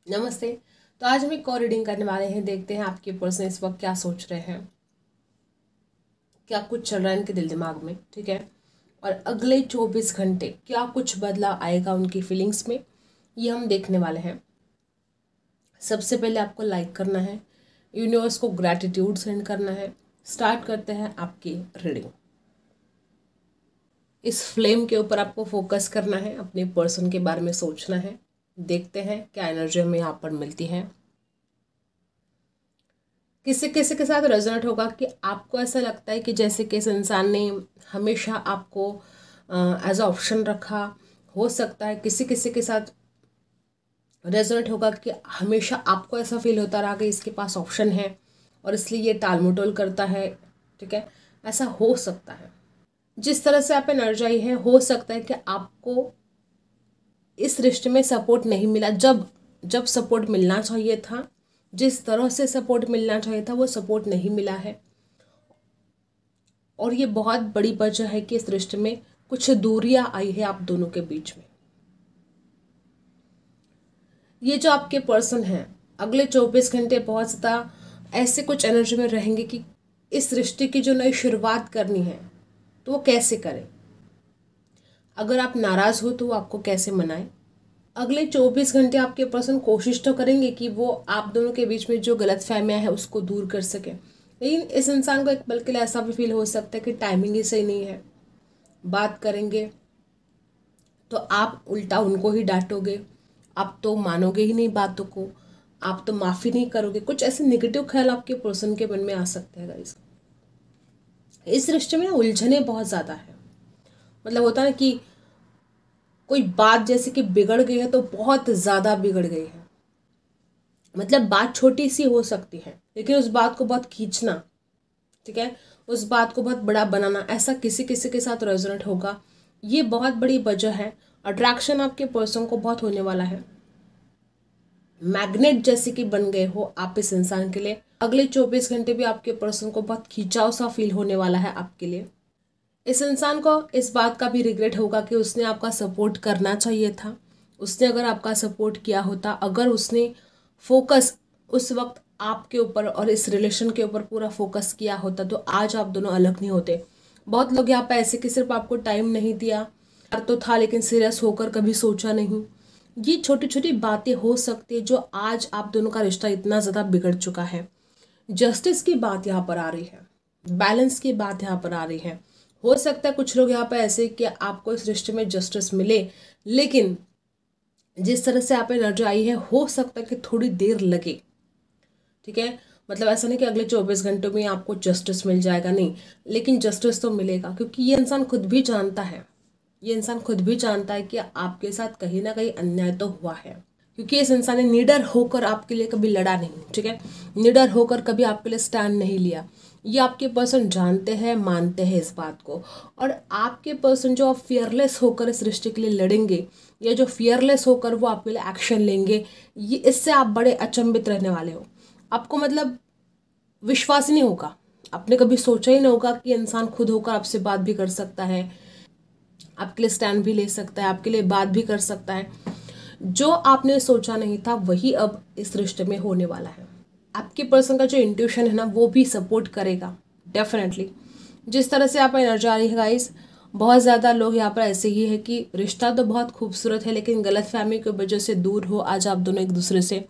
नमस्ते। तो आज हम एक और रीडिंग करने वाले हैं। देखते हैं आपके पर्सन इस वक्त क्या सोच रहे हैं, क्या कुछ चल रहा है इनके दिल दिमाग में। ठीक है, और अगले 24 घंटे क्या कुछ बदलाव आएगा उनकी फीलिंग्स में, ये हम देखने वाले हैं। सबसे पहले आपको लाइक करना है, यूनिवर्स को ग्रैटिट्यूड सेंड करना है। स्टार्ट करते हैं आपकी रीडिंग। इस फ्लेम के ऊपर आपको फोकस करना है, अपने पर्सन के बारे में सोचना है। देखते हैं क्या एनर्जी हमें यहाँ पर मिलती है। किसी किसी के साथ रेजोनेट होगा कि आपको ऐसा लगता है कि जैसे कि इस इंसान ने हमेशा आपको एज ऑप्शन रखा। हो सकता है किसी किसी के साथ रेजोनेट होगा कि हमेशा आपको ऐसा फील होता रहा कि इसके पास ऑप्शन है और इसलिए ये टाल मटोल करता है। ठीक है, ऐसा हो सकता है। जिस तरह से आप एनर्जाई है, हो सकता है कि आपको इस रिश्ते में सपोर्ट नहीं मिला। जब जब सपोर्ट मिलना चाहिए था, जिस तरह से सपोर्ट मिलना चाहिए था, वो सपोर्ट नहीं मिला है। और ये बहुत बड़ी वजह है कि इस रिश्ते में कुछ दूरियां आई है आप दोनों के बीच में। ये जो आपके पर्सन हैं, अगले 24 घंटे बहुत ज़्यादा ऐसे कुछ एनर्जी में रहेंगे कि इस रिश्ते की जो नई शुरुआत करनी है तो वो कैसे करें। अगर आप नाराज़ हो तो वो आपको कैसे मनाएं। अगले 24 घंटे आपके पर्सन कोशिश तो करेंगे कि वो आप दोनों के बीच में जो गलतफहमियां हैं उसको दूर कर सके। लेकिन इस इंसान को एक पल के लिए ऐसा भी फील हो सकता है कि टाइमिंग ही सही नहीं है। बात करेंगे तो आप उल्टा उनको ही डांटोगे, आप तो मानोगे ही नहीं बातों को, आप तो माफ़ी नहीं करोगे। कुछ ऐसे नेगेटिव ख्याल आपके पर्सन के मन में आ सकते हैं गाइस। इस रिश्ते में ना उलझने बहुत ज़्यादा है। मतलब होता है ना कि कोई बात जैसे कि बिगड़ गई है तो बहुत ज़्यादा बिगड़ गई है। मतलब बात छोटी सी हो सकती है लेकिन उस बात को बहुत खींचना, ठीक है, उस बात को बहुत बड़ा बनाना, ऐसा किसी किसी के साथ रेजोनेट होगा। ये बहुत बड़ी वजह है। अट्रैक्शन आपके पर्सन को बहुत होने वाला है। मैग्नेट जैसे कि बन गए हो आप इस इंसान के लिए। अगले 24 घंटे भी आपके पर्सन को बहुत खिंचाव सा फील होने वाला है आपके लिए। इस इंसान को इस बात का भी रिग्रेट होगा कि उसने आपका सपोर्ट करना चाहिए था। उसने अगर आपका सपोर्ट किया होता, अगर उसने फोकस उस वक्त आपके ऊपर और इस रिलेशन के ऊपर पूरा फोकस किया होता तो आज आप दोनों अलग नहीं होते। बहुत लोग यहाँ पे ऐसे कि सिर्फ आपको टाइम नहीं दिया, प्यार तो था लेकिन सीरियस होकर कभी सोचा नहीं। ये छोटी छोटी बातें हो सकती है जो आज आप दोनों का रिश्ता इतना ज़्यादा बिगड़ चुका है। जस्टिस की बात यहाँ पर आ रही है, बैलेंस की बात यहाँ पर आ रही है। हो सकता है कुछ लोग यहाँ पर ऐसे कि आपको इस रिश्ते में जस्टिस मिले, लेकिन जिस तरह से आप एनर्जी आई है हो सकता है कि थोड़ी देर लगे। ठीक है, मतलब ऐसा नहीं कि अगले 24 घंटों में आपको जस्टिस मिल जाएगा, नहीं, लेकिन जस्टिस तो मिलेगा। क्योंकि ये इंसान खुद भी जानता है, ये इंसान खुद भी जानता है कि आपके साथ कहीं ना कहीं अन्याय तो हुआ है। क्योंकि इस इंसान ने निडर होकर आपके लिए कभी लड़ा नहीं। ठीक है, निडर होकर कभी आपके लिए स्टैंड नहीं लिया। ये आपके पर्सन जानते हैं, मानते हैं इस बात को। और आपके पर्सन जो आप फियरलेस होकर इस रिश्ते के लिए लड़ेंगे या जो फियरलेस होकर वो आपके लिए एक्शन लेंगे, ये इससे आप बड़े अचंभित रहने वाले हो। आपको मतलब विश्वास ही नहीं होगा। आपने कभी सोचा ही नहीं होगा कि इंसान खुद होकर आपसे बात भी कर सकता है, आपके लिए स्टैंड भी ले सकता है, आपके लिए बात भी कर सकता है। जो आपने सोचा नहीं था वही अब इस रिश्ते में होने वाला है। आपके पर्सन का जो इंट्यूशन है ना वो भी सपोर्ट करेगा डेफिनेटली। जिस तरह से आप एनर्जी आ रही है गाइस, बहुत ज़्यादा लोग यहाँ पर ऐसे ही है कि रिश्ता तो बहुत खूबसूरत है लेकिन गलत फहमी की वजह से दूर हो आज आप दोनों एक दूसरे से।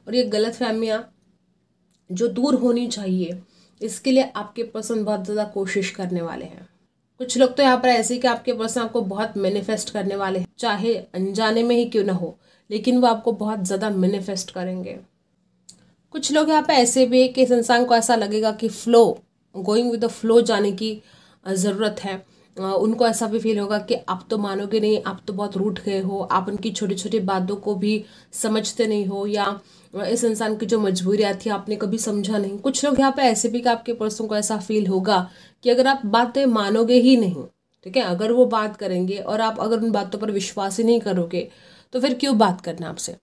और ये गलत फहमियाँ जो दूर होनी चाहिए, इसके लिए आपके पर्सन बहुत ज़्यादा कोशिश करने वाले हैं। कुछ लोग तो यहाँ पर ऐसे कि आपके पर्सन आपको बहुत मैनिफेस्ट करने वाले हैं, चाहे अनजाने में ही क्यों ना हो, लेकिन वो आपको बहुत ज़्यादा मैनिफेस्ट करेंगे। कुछ लोग यहाँ पे ऐसे भी है कि इस इंसान को ऐसा लगेगा कि flow, going with the flow जाने की ज़रूरत है। उनको ऐसा भी फील होगा कि आप तो मानोगे नहीं, आप तो बहुत रूठ गए हो, आप उनकी छोटी छोटी बातों को भी समझते नहीं हो, या इस इंसान की जो मजबूरियाँ थी आपने कभी समझा नहीं। कुछ लोग यहाँ पे ऐसे भी कि आपके पर्सन को ऐसा फील होगा कि अगर आप बातें मानोगे ही नहीं, ठीक है, अगर वो बात करेंगे और आप अगर उन बातों पर विश्वास ही नहीं करोगे तो फिर क्यों बात करना आपसे।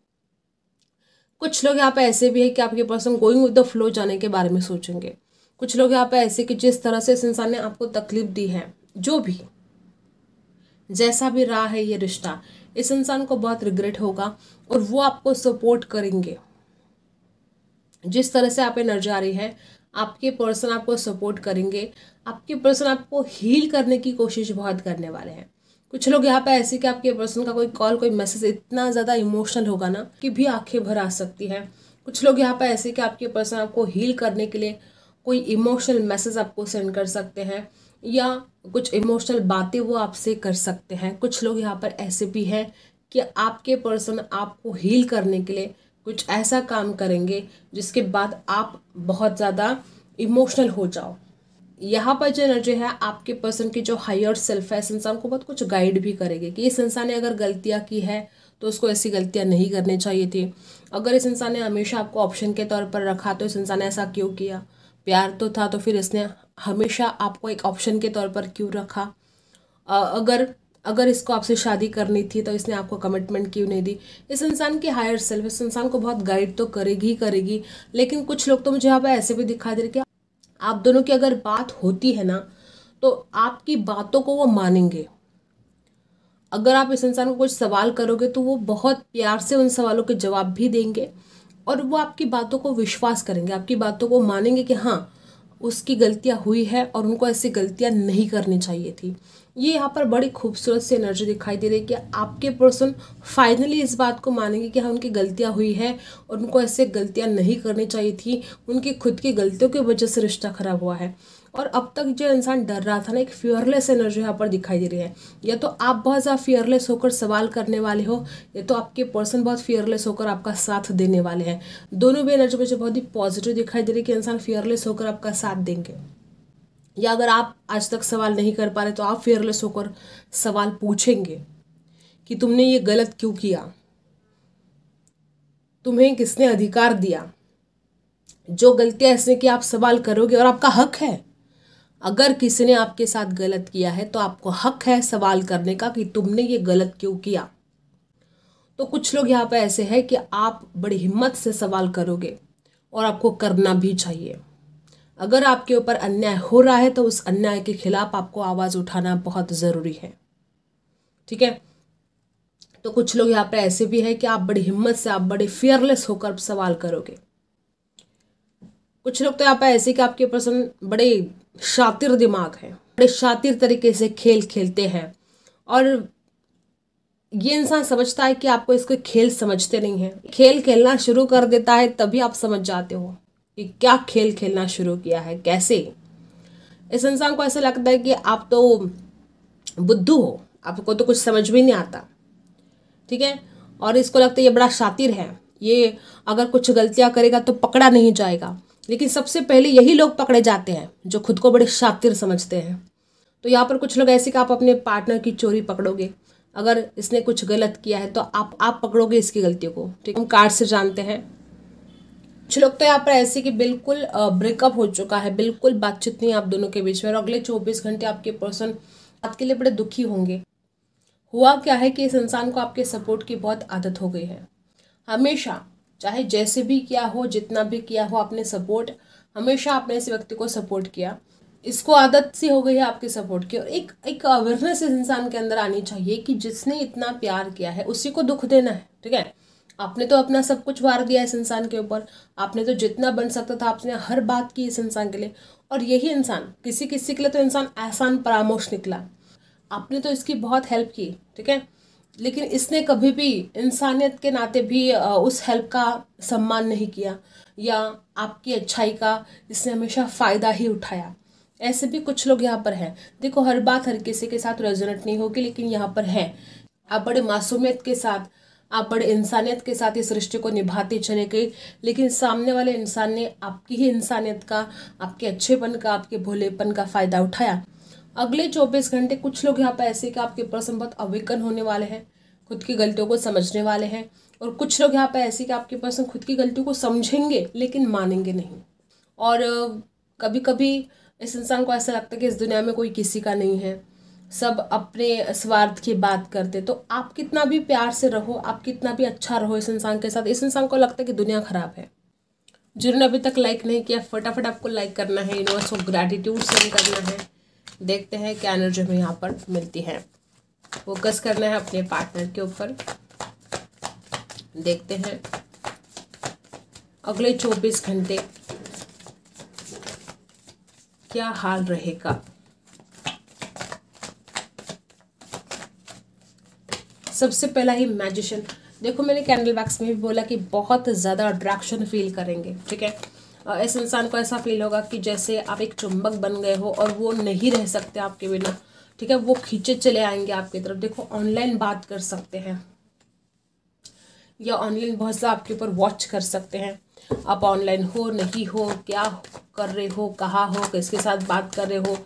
कुछ लोग यहाँ पे ऐसे भी है कि आपके person going with the flow जाने के बारे में सोचेंगे। कुछ लोग यहाँ पे ऐसे कि जिस तरह से इस इंसान ने आपको तकलीफ दी है, जो भी जैसा भी रहा है ये रिश्ता, इस इंसान को बहुत रिग्रेट होगा और वो आपको सपोर्ट करेंगे। जिस तरह से आप एनर्जी आ रही है, आपके पर्सन आपको सपोर्ट करेंगे, आपके पर्सन आपको हील करने की कोशिश बहुत करने वाले हैं। कुछ लोग यहाँ पे ऐसे कि आपके पर्सन का कोई कॉल, कोई मैसेज इतना ज़्यादा इमोशनल होगा ना कि भी आंखें भर आ सकती है। कुछ लोग यहाँ पे ऐसे कि आपके पर्सन आपको हील करने के लिए कोई इमोशनल मैसेज आपको सेंड कर सकते हैं या कुछ इमोशनल बातें वो आपसे कर सकते हैं। कुछ लोग यहाँ पर ऐसे भी हैं कि आपके पर्सन आपको हील करने के लिए कुछ ऐसा काम करेंगे जिसके बाद आप बहुत ज़्यादा इमोशनल हो जाओ। यहाँ पर जो एनर्जी है, आपके पर्सन की जो हायर सेल्फ है, इस इंसान को बहुत कुछ गाइड भी करेगी कि इस इंसान ने अगर गलतियाँ की है तो उसको ऐसी गलतियाँ नहीं करनी चाहिए थी। अगर इस इंसान ने हमेशा आपको ऑप्शन के तौर पर रखा तो इस इंसान ने ऐसा क्यों किया। प्यार तो था तो फिर इसने हमेशा आपको एक ऑप्शन के तौर पर क्यों रखा। अगर इसको आपसे शादी करनी थी तो इसने आपको कमिटमेंट क्यों नहीं दी। इस इंसान की हायर सेल्फ इस इंसान को बहुत गाइड तो करेगी ही करेगी। लेकिन कुछ लोग तो मुझे यहाँ पे ऐसे भी दिखाई दे रहे कि आप दोनों की अगर बात होती है ना तो आपकी बातों को वो मानेंगे। अगर आप इस इंसान को कुछ सवाल करोगे तो वो बहुत प्यार से उन सवालों के जवाब भी देंगे और वो आपकी बातों को विश्वास करेंगे, आपकी बातों को मानेंगे कि हाँ उसकी गलतियाँ हुई है और उनको ऐसी गलतियाँ नहीं करनी चाहिए थी। ये यहाँ पर बड़ी खूबसूरत सी एनर्जी दिखाई दे रही है कि आपके पर्सन फाइनली इस बात को मानेंगे कि हाँ उनकी गलतियाँ हुई है और उनको ऐसे गलतियाँ नहीं करनी चाहिए थी। उनकी खुद की गलतियों की वजह से रिश्ता खराब हुआ है और अब तक जो इंसान डर रहा था ना, एक फियरलेस एनर्जी यहाँ पर दिखाई दे रही है। या तो आप बहुत ज़्यादा फियरलेस होकर सवाल करने वाले हो या तो आपके पर्सन बहुत फियरलेस होकर आपका साथ देने वाले हैं। दोनों भी एनर्जी मुझे बहुत ही पॉजिटिव दिखाई दे रही है कि इंसान फियरलेस होकर आपका साथ देंगे। या अगर आप आज तक सवाल नहीं कर पा रहे तो आप फियरलेस होकर सवाल पूछेंगे कि तुमने ये गलत क्यों किया, तुम्हें किसने अधिकार दिया। जो गलतियां इसने की आप सवाल करोगे और आपका हक है। अगर किसी ने आपके साथ गलत किया है तो आपको हक है सवाल करने का कि तुमने ये गलत क्यों किया। तो कुछ लोग यहाँ पे ऐसे हैं कि आप बड़ी हिम्मत से सवाल करोगे और आपको करना भी चाहिए। अगर आपके ऊपर अन्याय हो रहा है तो उस अन्याय के खिलाफ आपको आवाज़ उठाना बहुत ज़रूरी है। ठीक है, तो कुछ लोग यहाँ पे ऐसे भी है कि आप बड़ी हिम्मत से, आप बड़े फियरलेस होकर सवाल करोगे। कुछ लोग तो यहाँ पे ऐसे कि आपके पर्सन बड़े शातिर दिमाग है, बड़े शातिर तरीके से खेल खेलते हैं और ये इंसान समझता है कि आपको इसको खेल समझते नहीं है। खेल खेलना शुरू कर देता है तभी आप समझ जाते हो कि क्या खेल खेलना शुरू किया है, कैसे। इस इंसान को ऐसा लगता है कि आप तो बुद्धू हो, आपको तो कुछ समझ भी नहीं आता। ठीक है, और इसको लगता है ये बड़ा शातिर है, ये अगर कुछ गलतियां करेगा तो पकड़ा नहीं जाएगा। लेकिन सबसे पहले यही लोग पकड़े जाते हैं जो खुद को बड़े शातिर समझते हैं। तो यहाँ पर कुछ लोग ऐसे कि आप अपने पार्टनर की चोरी पकड़ोगे। अगर इसने कुछ गलत किया है तो आप पकड़ोगे इसकी गलतियों को। ठीक, हम कार्ड से जानते हैं। कुछ लोग तो यहाँ पर ऐसे कि बिल्कुल ब्रेकअप हो चुका है, बिल्कुल बातचीत नहीं आप दोनों के बीच में और अगले 24 घंटे आपके पर्सन आपके लिए बड़े दुखी होंगे। हुआ क्या है कि इस इंसान को आपके सपोर्ट की बहुत आदत हो गई है। हमेशा चाहे जैसे भी किया हो, जितना भी किया हो, आपने सपोर्ट हमेशा आपने इस व्यक्ति को सपोर्ट किया। इसको आदत सी हो गई है आपके सपोर्ट की और एक अवेयरनेस इस इंसान के अंदर आनी चाहिए कि जिसने इतना प्यार किया है उसी को दुख देना है। ठीक है, आपने तो अपना सब कुछ वार दिया इस इंसान के ऊपर, आपने तो जितना बन सकता था आपने हर बात की इस इंसान के लिए। और यही इंसान किसी किसी के लिए तो इंसान एहसान परामोश निकला। आपने तो इसकी बहुत हेल्प की, ठीक है, लेकिन इसने कभी भी इंसानियत के नाते भी उस हेल्प का सम्मान नहीं किया या आपकी अच्छाई का इसने हमेशा फ़ायदा ही उठाया। ऐसे भी कुछ लोग यहाँ पर हैं। देखो, हर बात हर किसी के साथ रेजोनेट नहीं होगी, लेकिन यहाँ पर है आप बड़े मासूमियत के साथ, आप बड़े इंसानियत के साथ इस रिश्ते को निभाते चले गए। लेकिन सामने वाले इंसान ने आपकी ही इंसानियत का, आपके अच्छेपन का, आपके भोलेपन का फ़ायदा उठाया। अगले 24 घंटे कुछ लोग यहाँ पर ऐसे कि आपके पर्सन बहुत अवेकन होने वाले हैं, खुद की गलतियों को समझने वाले हैं। और कुछ लोग यहाँ पर ऐसे कि आपके पर्सन खुद की गलतियों को समझेंगे लेकिन मानेंगे नहीं। और कभी कभी इस इंसान को ऐसा लगता है कि इस दुनिया में कोई किसी का नहीं है, सब अपने स्वार्थ की बात करते। तो आप कितना भी प्यार से रहो, आप कितना भी अच्छा रहो इस इंसान के साथ, इस इंसान को लगता है कि दुनिया खराब है। जिन्होंने अभी तक लाइक नहीं किया फटाफट आपको लाइक करना है, यूनिवर्स को ग्रैटिट्यूड सेंड करना है। देखते हैं क्या एनर्जी हमें यहाँ पर मिलती है। फोकस करना है अपने पार्टनर के ऊपर। देखते हैं अगले 24 घंटे क्या हाल रहेगा। सबसे पहला ही मैजिशियन। देखो मैंने कैंडल वैक्स में भी बोला कि बहुत ज़्यादा अट्रैक्शन फील करेंगे, ठीक है। इस इंसान को ऐसा फील होगा कि जैसे आप एक चुंबक बन गए हो और वो नहीं रह सकते आपके बिना, ठीक है। वो खींचे चले आएंगे आपकी तरफ। देखो ऑनलाइन बात कर सकते हैं या ऑनलाइन बहुत सा आपके ऊपर वॉच कर सकते हैं। आप ऑनलाइन हो नहीं हो, क्या कर रहे हो, कहाँ हो, किसके साथ बात कर रहे हो,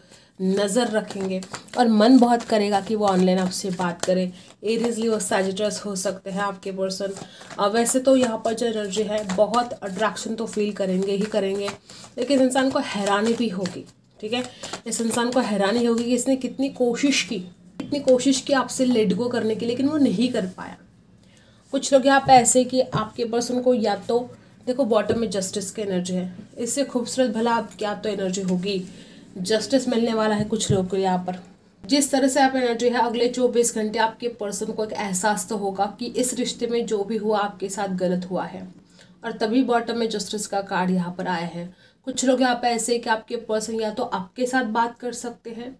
नज़र रखेंगे और मन बहुत करेगा कि वो ऑनलाइन आपसे बात करें। एरीज लियो सैजिटस हो सकते हैं आपके पर्सन। वैसे तो यहाँ पर जो एनर्जी है बहुत अट्रैक्शन तो फील करेंगे ही करेंगे, लेकिन इंसान को हैरानी भी होगी, ठीक है। इस इंसान को हैरानी होगी कि इसने कितनी कोशिश की आपसे लेट गो करने की, लेकिन वो नहीं कर पाया। कुछ लोग यहाँ पे ऐसे कि आपके पर्सन को या तो देखो बॉटम में जस्टिस की एनर्जी है, इससे खूबसूरत भला आप क्या तो एनर्जी होगी, जस्टिस मिलने वाला है कुछ लोगों को यहाँ पर। जिस तरह से आप एनर्जी है अगले 24 घंटे आपके पर्सन को एक एहसास तो होगा कि इस रिश्ते में जो भी हुआ आपके साथ गलत हुआ है, और तभी बॉटम में जस्टिस का कार्ड यहाँ पर आया है। कुछ लोग यहाँ पे ऐसे कि आपके पर्सन या तो आपके साथ बात कर सकते हैं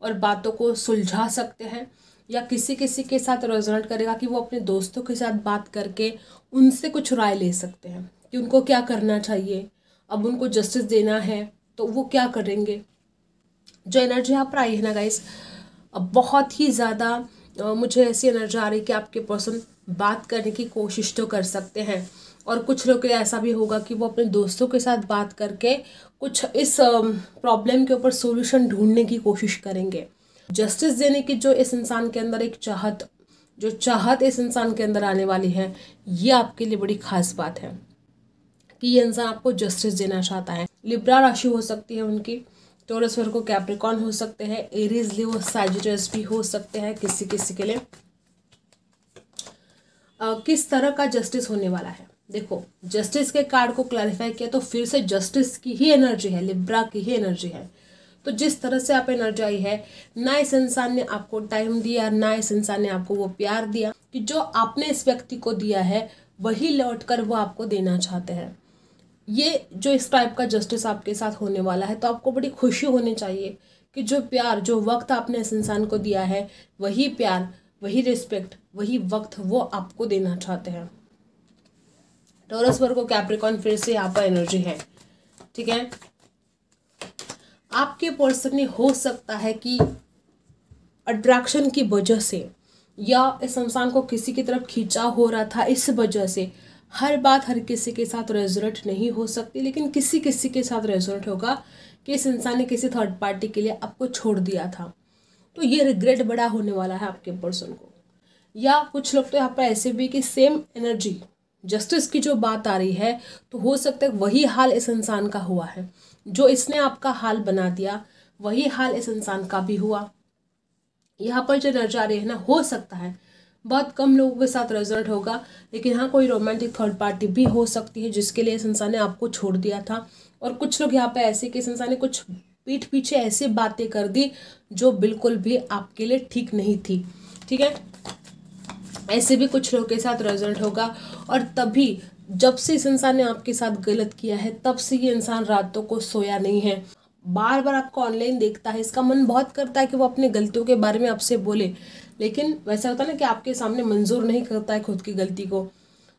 और बातों को सुलझा सकते हैं, या किसी किसी के साथ रेजोनेट करेगा कि वो अपने दोस्तों के साथ बात करके उनसे कुछ राय ले सकते हैं कि उनको क्या करना चाहिए। अब उनको जस्टिस देना है तो वो क्या करेंगे। जो एनर्जी यहाँ पर आई है ना गाइस, बहुत ही ज़्यादा मुझे ऐसी एनर्जी आ रही है कि आपके पर्सन बात करने की कोशिश तो कर सकते हैं, और कुछ लोग ऐसा भी होगा कि वो अपने दोस्तों के साथ बात करके कुछ इस प्रॉब्लम के ऊपर सॉल्यूशन ढूंढने की कोशिश करेंगे। जस्टिस देने की जो इस इंसान के अंदर एक चाहत इस इंसान के अंदर आने वाली है, ये आपके लिए बड़ी खास बात है कि ये इंसान आपको जस्टिस देना चाहता है। लिब्रा राशि हो सकती है उनकी, टॉरस वर्गो कैप्रिकॉर्न हो सकते हैं, एरीज लियो सैजिटस भी हो सकते हैं किसी किसी के लिए। किस तरह का जस्टिस होने वाला है, देखो जस्टिस के कार्ड को क्लैरिफाई किया तो फिर से जस्टिस की ही एनर्जी है, लिब्रा की ही एनर्जी है। तो जिस तरह से आप एनर्जी आई है, ना इस इंसान ने आपको टाइम दिया, ना इस इंसान ने आपको वो प्यार दिया कि जो आपने इस व्यक्ति को दिया है वही लौट कर वो आपको देना चाहते हैं। ये जो इस टाइप का जस्टिस आपके साथ होने वाला है, तो आपको बड़ी खुशी होनी चाहिए कि जो प्यार, जो वक्त आपने इस इंसान को दिया है, वही प्यार, वही रिस्पेक्ट, वही वक्त वो आपको देना चाहते हैं। टॉरस वर्गो कैप्रिकॉर्न फिर से यहाँ पर एनर्जी है, ठीक है। आपके पर्सन ने हो सकता है कि अट्रैक्शन की वजह से या इस इंसान को किसी की तरफ खींचा हो रहा था, इस वजह से हर बात हर किसी के साथ रेजोनेट नहीं हो सकती, लेकिन किसी किसी के साथ रेजोनेट होगा कि इस इंसान ने किसी थर्ड पार्टी के लिए आपको छोड़ दिया था। तो ये रिग्रेट बड़ा होने वाला है आपके पर्सन को। या कुछ लोग तो यहाँ पर ऐसे भी कि सेम एनर्जी जस्टिस की जो बात आ रही है, तो हो सकता है वही हाल इस इंसान का हुआ है, जो इसने आपका हाल बना दिया वही हाल इस इंसान का भी हुआ। यहाँ पर जो एनर्जी आ रही है ना, हो सकता है बहुत कम लोगों के साथ रेजोनेट होगा, लेकिन हाँ कोई रोमांटिक थर्ड पार्टी भी हो सकती है जिसके लिए इस इंसान ने आपको छोड़ दिया था। और कुछ लोग यहाँ पे ऐसे कि इस इंसान ने कुछ पीठ पीछे ऐसी बातें कर दी जो बिल्कुल भी आपके लिए ठीक नहीं थी, ठीक है। ऐसे भी कुछ लोगों के साथ रेजोनेट होगा। और तभी जब से इस इंसान ने आपके साथ गलत किया है, तब से ये इंसान रातों को सोया नहीं है, बार बार आपको ऑनलाइन देखता है। इसका मन बहुत करता है कि वो अपनी गलतियों के बारे में आपसे बोले, लेकिन वैसा होता है ना कि आपके सामने मंजूर नहीं करता है खुद की गलती को।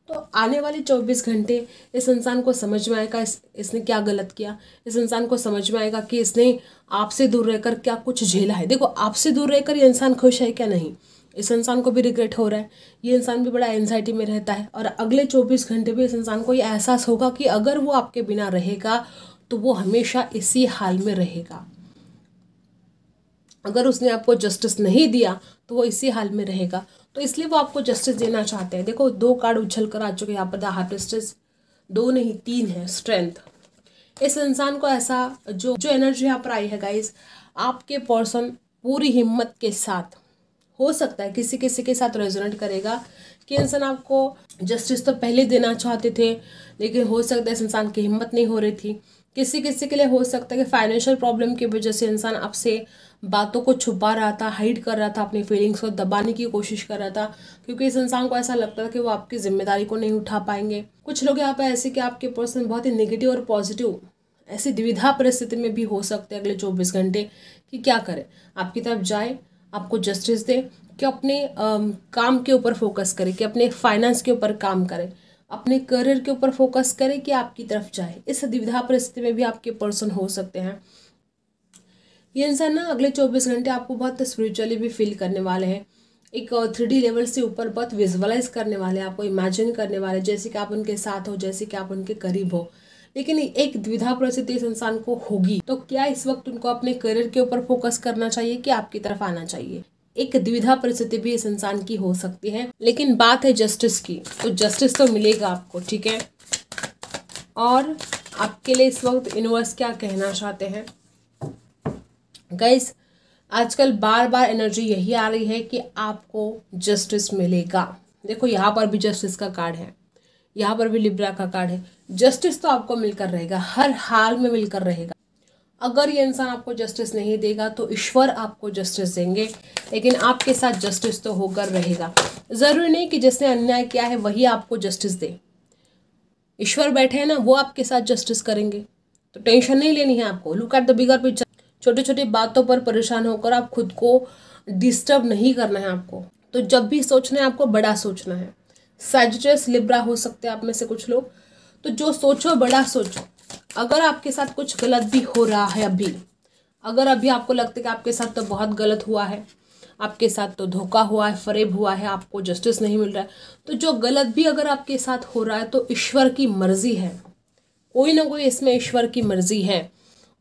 तो आने वाले 24 घंटे इस इंसान को समझ में आएगा इसने क्या गलत किया। इस इंसान को समझ में आएगा कि इसने आपसे दूर रहकर क्या कुछ झेला है। देखो आपसे दूर रहकर ये इंसान खुश है क्या, नहीं। इस इंसान को भी रिग्रेट हो रहा है, ये इंसान भी बड़ा एंजाइटी में रहता है। और अगले 24 घंटे में इस इंसान को ये एहसास होगा कि अगर वो आपके बिना रहेगा तो वो हमेशा इसी हाल में रहेगा। अगर उसने आपको जस्टिस नहीं दिया तो वो इसी हाल में रहेगा, तो इसलिए वो आपको जस्टिस देना चाहते हैं। देखो 2 कार्ड उछल कर आ चुके हैं यहाँ पर, द हाई प्रीस्टेस, 2 नहीं 3 है, स्ट्रेंथ। इस इंसान को ऐसा जो एनर्जी यहाँ पर आई है गाइस, आपके पर्सन पूरी हिम्मत के साथ, हो सकता है किसी किसी के साथ रेजोनेट करेगा कि इंसान आपको जस्टिस तो पहले देना चाहते थे, लेकिन हो सकता है इस इंसान की हिम्मत नहीं हो रही थी। किसी किसी के लिए हो सकता है कि फाइनेंशियल प्रॉब्लम की वजह से इंसान आपसे बातों को छुपा रहा था, हाइड कर रहा था, अपनी फीलिंग्स को दबाने की कोशिश कर रहा था, क्योंकि इस इंसान को ऐसा लगता था कि वो आपकी जिम्मेदारी को नहीं उठा पाएंगे। कुछ लोग यहाँ पे ऐसे कि आपके पर्सन बहुत ही नेगेटिव और पॉजिटिव ऐसी द्विधा परिस्थिति में भी हो सकते हैं अगले 24 घंटे कि क्या करें, आपकी तरफ जाए, आपको जस्टिस दे, कि अपने काम के ऊपर फोकस करे, कि अपने फाइनेंस के ऊपर काम करे, अपने करियर के ऊपर फोकस करे, कि आपकी तरफ जाए। इस द्विधा परिस्थिति में भी आपके पर्सन हो सकते हैं। ये इंसान ना अगले 24 घंटे आपको बहुत स्पिरिचुअली भी फील करने वाले हैं, एक 3D लेवल से ऊपर बहुत विजुअलाइज करने वाले हैं, आपको इमेजिन करने वाले, जैसे कि आप उनके साथ हो, जैसे कि आप उनके करीब हो। लेकिन एक द्विधा परिस्थिति इस इंसान को होगी, तो क्या इस वक्त उनको अपने करियर के ऊपर फोकस करना चाहिए कि आपकी तरफ आना चाहिए? एक द्विधा परिस्थिति भी इस इंसान की हो सकती है। लेकिन बात है जस्टिस की, तो जस्टिस तो मिलेगा आपको, ठीक है। और आपके लिए इस वक्त यूनिवर्स क्या कहना चाहते हैं गाइस? आजकल बार बार एनर्जी यही आ रही है कि आपको जस्टिस मिलेगा। देखो यहाँ पर भी जस्टिस का कार्ड है, यहाँ पर भी लिब्रा का कार्ड है। जस्टिस तो आपको मिलकर रहेगा, हर हाल में मिलकर रहेगा। अगर ये इंसान आपको जस्टिस नहीं देगा तो ईश्वर आपको जस्टिस देंगे, लेकिन आपके साथ जस्टिस तो होकर रहेगा। जरूरी नहीं कि जिसने अन्याय किया है वही आपको जस्टिस दे। ईश्वर बैठे हैं ना, वो आपके साथ जस्टिस करेंगे, तो टेंशन नहीं लेनी है आपको। Look at the bigger picture. छोटी छोटी बातों पर परेशान होकर आप खुद को डिस्टर्ब नहीं करना है आपको। तो जब भी सोचना है आपको बड़ा सोचना है। सैजिटेरियस लिब्रा हो सकते हैं आप में से कुछ लोग, तो जो सोचो बड़ा सोचो। अगर आपके साथ कुछ गलत भी हो रहा है अभी, अगर अभी आपको लगता है कि आपके साथ तो बहुत गलत हुआ है, आपके साथ तो धोखा हुआ है, फरेब हुआ है, आपको जस्टिस नहीं मिल रहा है, तो जो गलत भी अगर आपके साथ हो रहा है तो ईश्वर की मर्जी है, कोई ना कोई इसमें ईश्वर की मर्जी है।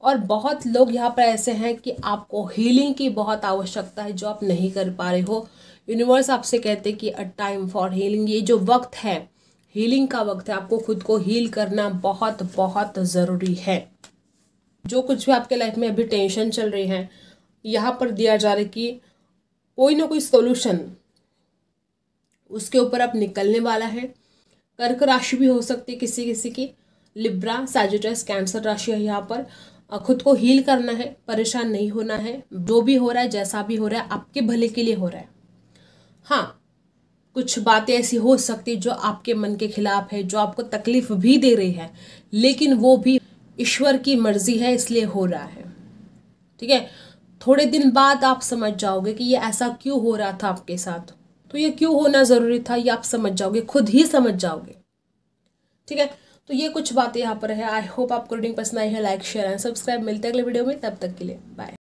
और बहुत लोग यहाँ पर ऐसे हैं कि आपको हीलिंग की बहुत आवश्यकता है जो आप नहीं कर पा रहे हो। यूनिवर्स आपसे कहते हैं कि अ टाइम फॉर हीलिंग, ये जो वक्त है हीलिंग का वक्त है, आपको खुद को हील करना बहुत बहुत ज़रूरी है। जो कुछ भी आपके लाइफ में अभी टेंशन चल रही है, यहाँ पर दिया जा रहा है कि कोई ना कोई सोल्यूशन उसके ऊपर अब निकलने वाला है। कर्क राशि भी हो सकती है किसी किसी की, लिब्रा, सैजिटेरियस, कैंसर राशि है। यहाँ पर खुद को हील करना है, परेशान नहीं होना है। जो भी हो रहा है, जैसा भी हो रहा है, आपके भले के लिए हो रहा है। हाँ, कुछ बातें ऐसी हो सकती जो आपके मन के खिलाफ है, जो आपको तकलीफ भी दे रही है, लेकिन वो भी ईश्वर की मर्जी है, इसलिए हो रहा है, ठीक है। थोड़े दिन बाद आप समझ जाओगे कि ये ऐसा क्यों हो रहा था आपके साथ, तो ये क्यों होना जरूरी था, ये आप समझ जाओगे, खुद ही समझ जाओगे, ठीक है। तो ये कुछ बातें यहाँ पर है। आई होप आपको रीडिंग पसंद आई है। Like, share and subscribe. मिलते हैं अगले वीडियो में, तब तक के लिए बाय।